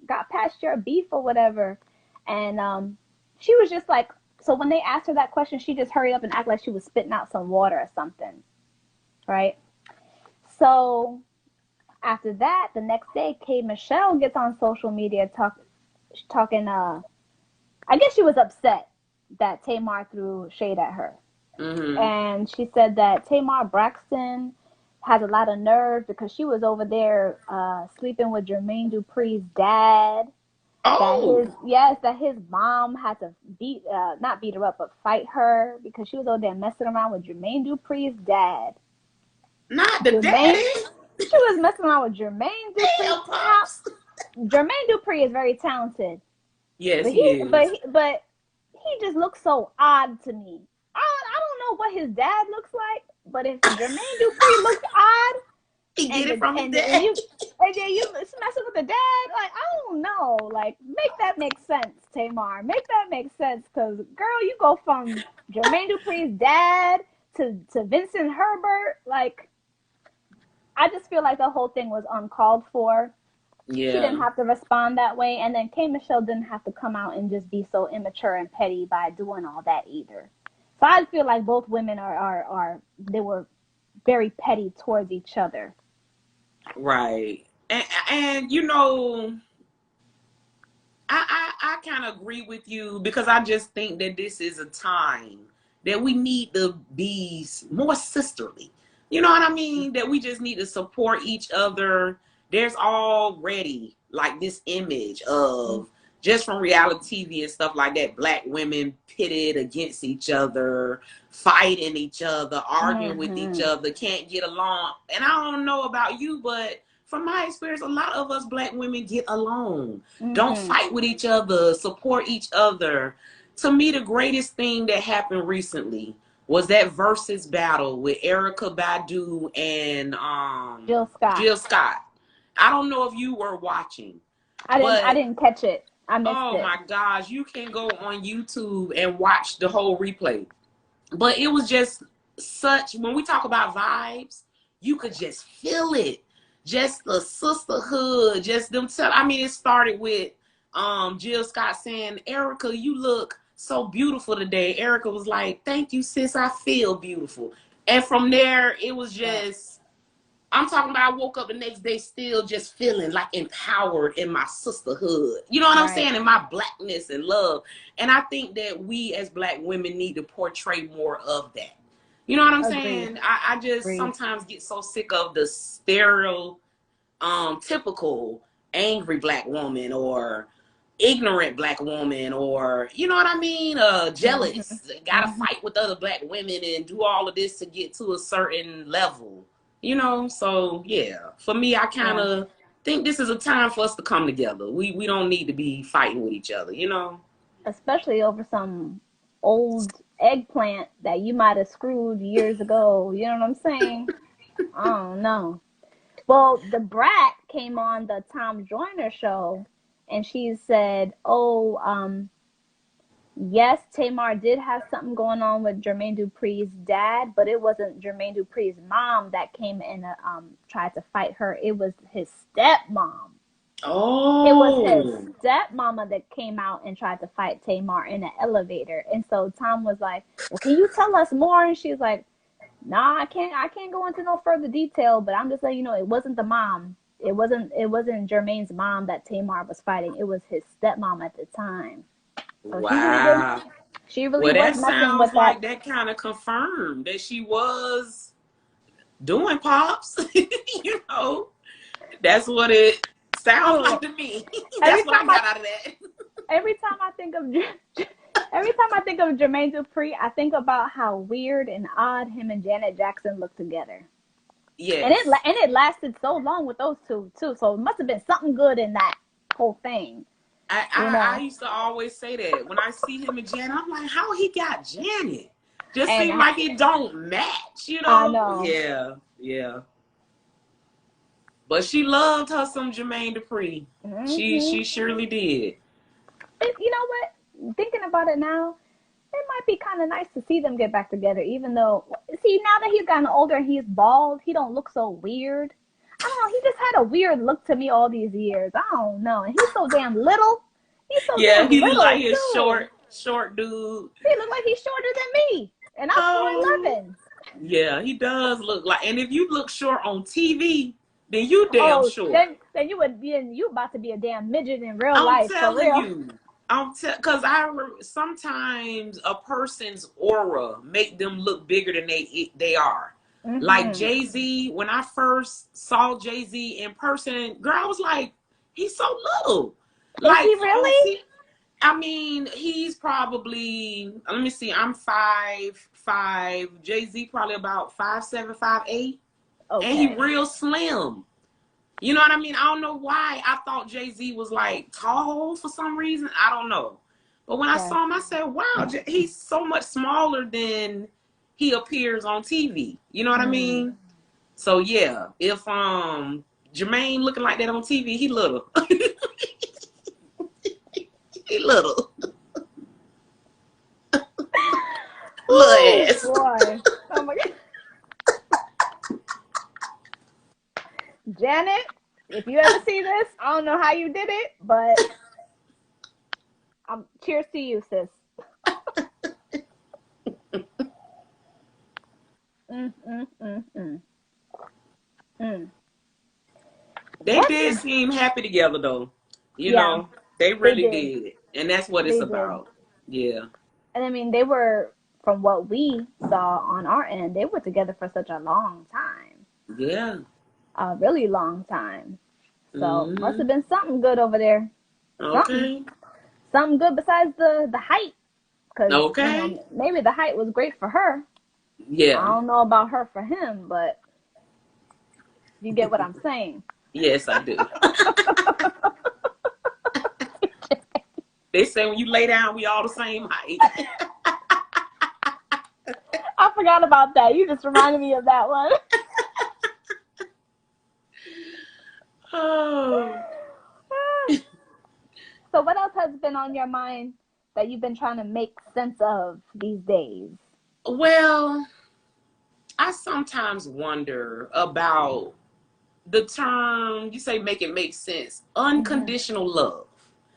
got past your beef or whatever. And she was just like, so when they asked her that question, she just hurried up and acted like she was spitting out some water or something, right? So after that, the next day, K Michelle gets on social media talking. I guess she was upset that Tamar threw shade at her, Mm-hmm. and she said that Tamar Braxton has a lot of nerve because she was over there sleeping with Jermaine Dupri's dad. Oh, That his mom had to not beat her up, but fight her because she was over there messing around with Jermaine Dupri's dad. not the Jermaine, daddy. she was messing around with Jermaine Dupri. Damn, pops. Jermaine Dupri is very talented, Yes, but he is. he just looks so odd to me. I don't know what his dad looks like, but if Jermaine Dupri looks odd, He get and it from his and dad. you messing with the dad, like I don't know, like make that make sense, Tamar. Make that make sense, cause girl, you go from Jermaine Dupri's dad to Vincent Herbert, like I just feel like the whole thing was uncalled for. She didn't Yeah. have to respond that way, and then K Michelle didn't have to come out and just be so immature and petty by doing all that either. So I feel like both women are they were very petty towards each other. Right. And I kind of agree with you because I just think that this is a time that we need to be more sisterly. You know what I mean? That we just need to support each other. There's already like this image of just from reality TV and stuff like that, black women pitted against each other, fighting each other, arguing with each Mm-hmm. other, can't get along. And I don't know about you, but from my experience, a lot of us black women get along, don't Mm-hmm. fight with each other, support each other. To me, the greatest thing that happened recently was that versus battle with Erica Badu and Jill Scott. Jill Scott. I don't know if you were watching, I but didn't catch it. I missed oh it. my gosh, you can go on YouTube and watch the whole replay. But it was just such, when we talk about vibes, you could just feel it. Just the sisterhood, just them tell. I mean, it started with Jill Scott saying, Erica, you look so beautiful today. Erica was like, thank you, sis. I feel beautiful. And from there, it was just, I'm talking about I woke up the next day still just feeling like empowered in my sisterhood. You know what I'm saying? In my blackness and love. And I think that we as Black women need to portray more of that. You know what I'm saying? I just sometimes get so sick of the typical angry Black woman or ignorant Black woman, or you know what I mean, jealous, gotta fight with other Black women and do all of this to get to a certain level, you know. So yeah, for me, I kind of think this is a time for us to come together. We don't need to be fighting with each other, you know, especially over some old eggplant that you might have screwed years ago. You know what I'm saying? I don't know. Well, the Brat came on the Tom Joyner show, and she said, "Oh, yes, Tamar did have something going on with Jermaine Dupri's dad, but it wasn't Jermaine Dupri's mom that came and tried to fight her. It was his stepmom. Oh, it was his stepmama that came out and tried to fight Tamar in an elevator." And so Tom was like, "Well, can you tell us more?" And she's like, "Nah, I can't go into no further detail, but I'm just letting you know it wasn't the mom. It wasn't Jermaine's mom that Tamar was fighting. It was his stepmom at the time." So wow. She really Well, was that messing sounds with like that. that kind of confirmed that she was doing pops. You know, that's what it sounds like to me. That's what I got out of that. Every time I think of Jermaine Dupri, I think about how weird and odd him and Janet Jackson look together. Yes. And it lasted so long with those two too. So it must have been something good in that whole thing. I used to always say that when I see him and Janet, I'm like, how he got Janet? Just seem like it don't match, you know? I know. Yeah. But she loved her some Jermaine Dupri. She surely did. You know what? Thinking about it now, it might be kind of nice to see them get back together, even though, see, now that he's gotten older and he's bald, he don't look so weird. I don't know, he just had a weird look to me all these years. I don't know. And he's so damn little. He's so damn little. Like he's short dude. He looks like he's shorter than me. And I'm 4'11". Yeah, he does look like, and if you look short on TV, then you damn short. Then you about to be a damn midget in real life. I'm telling you. Because sometimes a person's aura make them look bigger than they are. Like Jay-Z, when I first saw Jay-Z in person, girl, I was like, he's so little. Like, is he really? I mean, he's probably, let me see, I'm 5'5". Jay-Z probably about 5'7", 5'8". Okay. And he real slim. You know what I mean? I don't know why I thought Jay-Z was like tall for some reason. I don't know. But when I saw him, I said, wow, he's so much smaller than he appears on TV. You know what I mean? So yeah, if Jermaine looking like that on TV, he little. He little. Little ass. Boy. Oh my God. Janet, if you ever see this, I don't know how you did it, but cheers to you, sis. They did seem happy together, though. You know, they really did. And that's what it's about. Yeah. And I mean, they were, from what we saw on our end, they were together for such a long time. Yeah. A really long time. So must have been something good over there. Okay. Something good besides the height. Cause, okay. You know, maybe the height was great for her. Yeah. I don't know about her for him, but you get what I'm saying. Yes, I do. They say when you lay down, we all the same height. I forgot about that. You just reminded me of that one. Oh. So what else has been on your mind that you've been trying to make sense of these days? Well, I sometimes wonder about the term, you say make it make sense, unconditional love.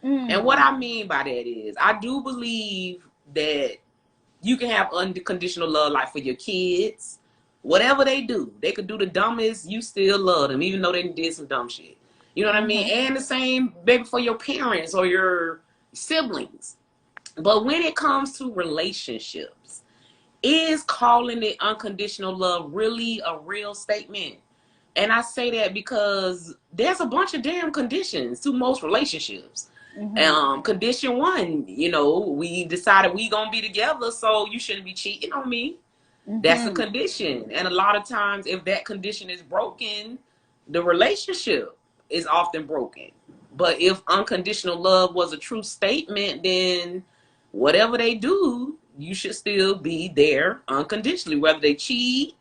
And what Mm. I mean by that is, I do believe that you can have unconditional love, like for your kids. Whatever they do, they could do the dumbest, you still love them, even though they did some dumb shit. You know what I mean? Mhm. And the same, maybe for your parents or your siblings. But when it comes to relationships, is calling it unconditional love really a real statement? And I say that because there's a bunch of damn conditions to most relationships. Mhm. Condition one, we decided we gonna be together, so you shouldn't be cheating on me. That's a Mhm. condition. And a lot of times, if that condition is broken, the relationship is often broken. But if unconditional love was a true statement, then whatever they do, you should still be there unconditionally, whether they cheat,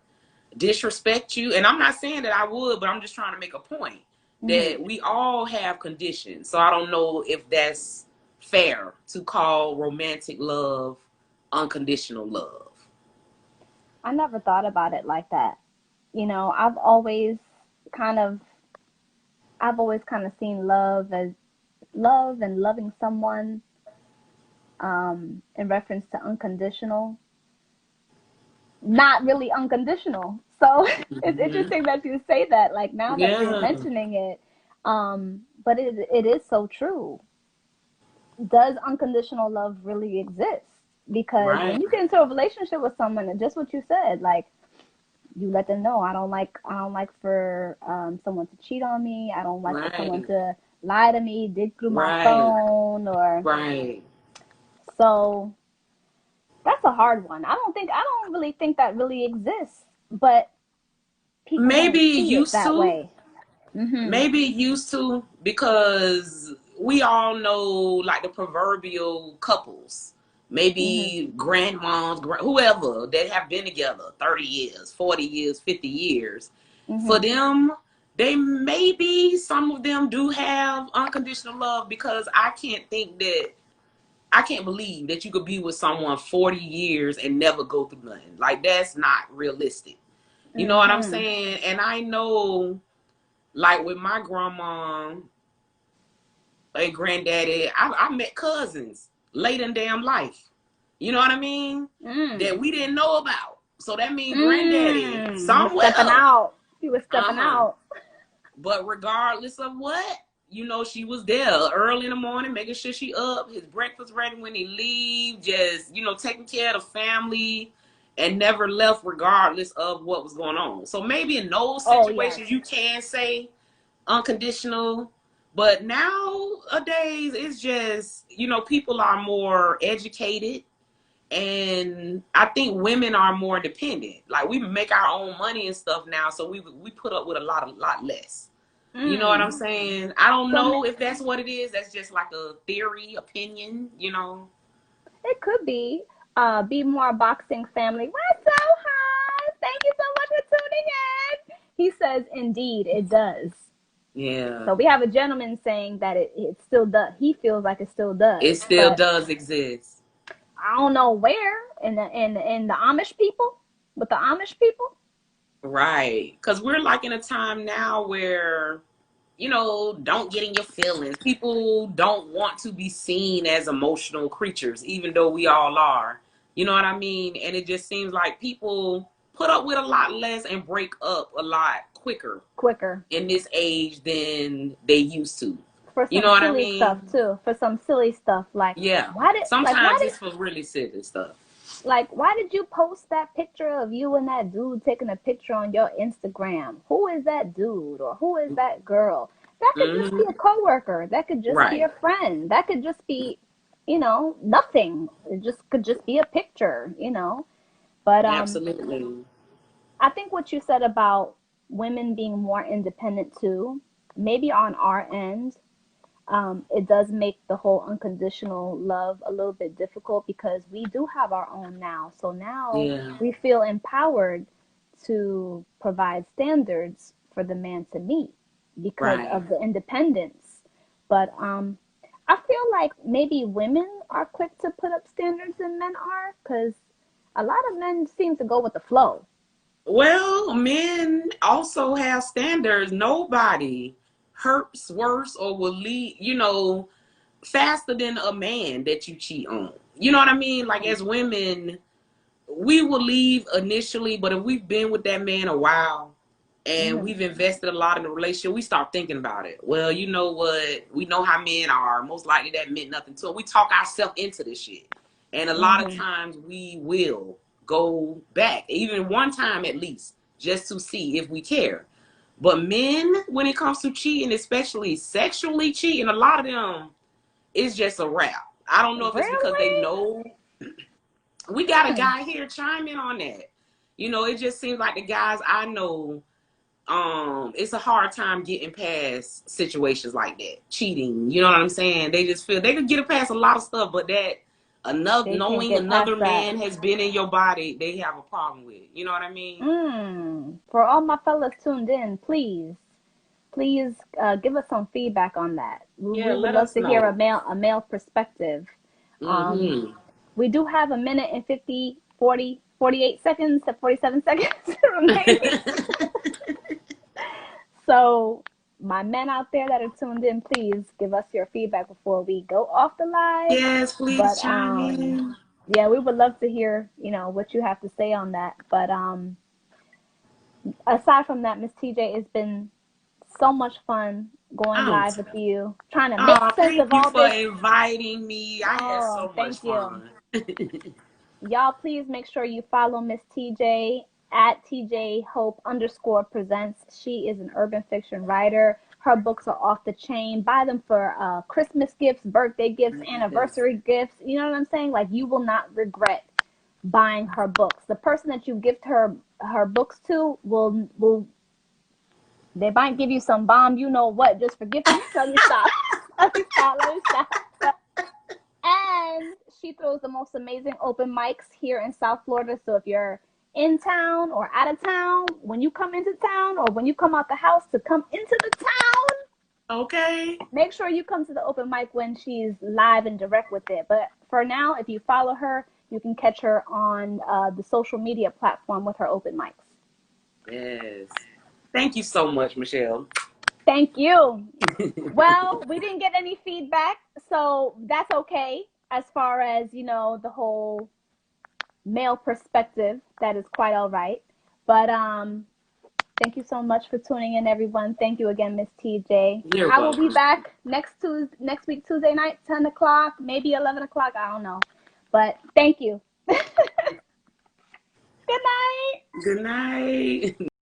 disrespect you. And I'm not saying that I would, but I'm just trying to make a point Mhm. that we all have conditions. So I don't know if that's fair to call romantic love unconditional love. I never thought about it like that. I've always kind of seen love as love and loving someone in reference to unconditional, not really unconditional. So it's Mm-hmm. interesting that you say that, like now that you're Yeah, mentioning it. But it is so true. Does unconditional love really exist? Because right, when you get into a relationship with someone, and just what you said, like you let them know, I don't like for someone to cheat on me. I don't like for someone right, to lie to me, dig through my right, phone, or right. so that's a hard one. I don't really think that really exists, but people Maybe don't see it used that to, way. Mhm. maybe used to, because we all know like the proverbial couples, Mhm. maybe grandmoms, whoever that have been together 30 years, 40 years, 50 years. For Mhm. them, they maybe some of them do have unconditional love, because I can't believe that you could be with someone 40 years and never go through nothing. Like, that's not realistic. You know what I'm Mhm. saying? And I know, like, with my grandma and granddaddy, I met cousins late in damn life. You know what I mean? That Mm. we didn't know about. So that means granddaddy Mm. Was somewhere. stepping out. He was stepping Uh-huh. out. But regardless of what, she was there early in the morning, making sure she up, his breakfast ready when he leave, just, taking care of the family, and never left regardless of what was going on. So maybe in those Oh yes. situations you can say unconditional. But nowadays it's just, people are more educated, and I think women are more independent. Like, we make our own money and stuff now, so we put up with a lot less. You know what I'm Mm. saying? I don't So know if that's what it is. That's just like a theory, opinion. it could be more boxing family. What's so high? Thank you so much for tuning in. He says, indeed, it does. Yeah. So we have a gentleman saying that it still does. He feels like it still It does, still but does exist. I don't know where in the Amish people with the Amish people. Right. Because we're like in a time now where, don't get in your feelings. People don't want to be seen as emotional creatures, even though we all are. You know what I mean? And it just seems like people put up with a lot less and break up a lot quicker Quicker in this age than they used to. for You some know what I silly stuff mean? too. For some silly stuff like Yeah. why did like why Sometimes did it's for really silly stuff. like why did you post that picture of you and that dude taking a picture on your Instagram? Who is that dude or who is that girl? That could just be Hmm. a coworker. That could just be Right. a friend. That could just be, nothing. It just could just be a picture. But Absolutely. I think what you said about women being more independent too, maybe on our end, it does make the whole unconditional love a little bit difficult because we do have our own now. So now Yeah. we feel empowered to provide standards for the man to meet because Right. of the independence. But I feel like maybe women are quick to put up standards than men are because a lot of men seem to go with the flow. Well, men also have standards. Nobody hurts worse or will lead, faster than a man that you cheat on. You know what I mean? Like as women, we will leave initially, but if we've been with that man a while and we've invested a lot in the relationship, we start thinking about it. Well, you know what? We know how men are. Most likely that meant nothing to us. We talk ourselves into this shit. And a lot of times we will go back, even one time at least, just to see if we care. But men, when it comes to cheating, especially sexually cheating, a lot of them, it's just a wrap. I don't know if it's because they know. We got a guy here chime in on that. You know, it just seems like the guys I know, it's a hard time getting past situations like that. Cheating, you know what I'm saying? They just feel they could get past a lot of stuff, but that knowing another man has been in your body, they have a problem with. You know what I mean? For all my fellas tuned in, please give us some feedback on that. We would love to hear a male perspective. We do have a minute and 48 seconds to 47 seconds remaining. So my men out there that are tuned in, please give us your feedback before we go off the live. Yes, please chime in. Yeah, we would love to hear, you know, what you have to say on that. But aside from that, Miss TJ, it's been so much fun going live with you, trying to make sense of all this. Thank you for inviting me. I had so much fun. Y'all, please make sure you follow Miss TJ at TJ Hope _presents. She is an urban fiction writer. Her books are off the chain. Buy them for Christmas gifts, birthday gifts, anniversary gifts. You know what I'm saying? Like, you will not regret buying her books. The person that you gift her books to will they might give you some bomb, you know what, just for gifting. Let me stop. And she throws the most amazing open mics here in South Florida. So if you're in town or out of town, when you come into town or when you come out the house to come into the town, make sure you come to the open mic when she's live and direct with it. But for now, if you follow her, you can catch her on the social media platform with her open mics. Yes. Thank you so much, Michelle. Thank you. Well, we didn't get any feedback, so that's okay. As far as, you know, the whole male perspective, that is quite all right. But thank you so much for tuning in, everyone. Thank you again, Miss TJ. I will be back next week, Tuesday night, 10 o'clock, maybe 11 o'clock. I don't know. But thank you. Good night. Good night.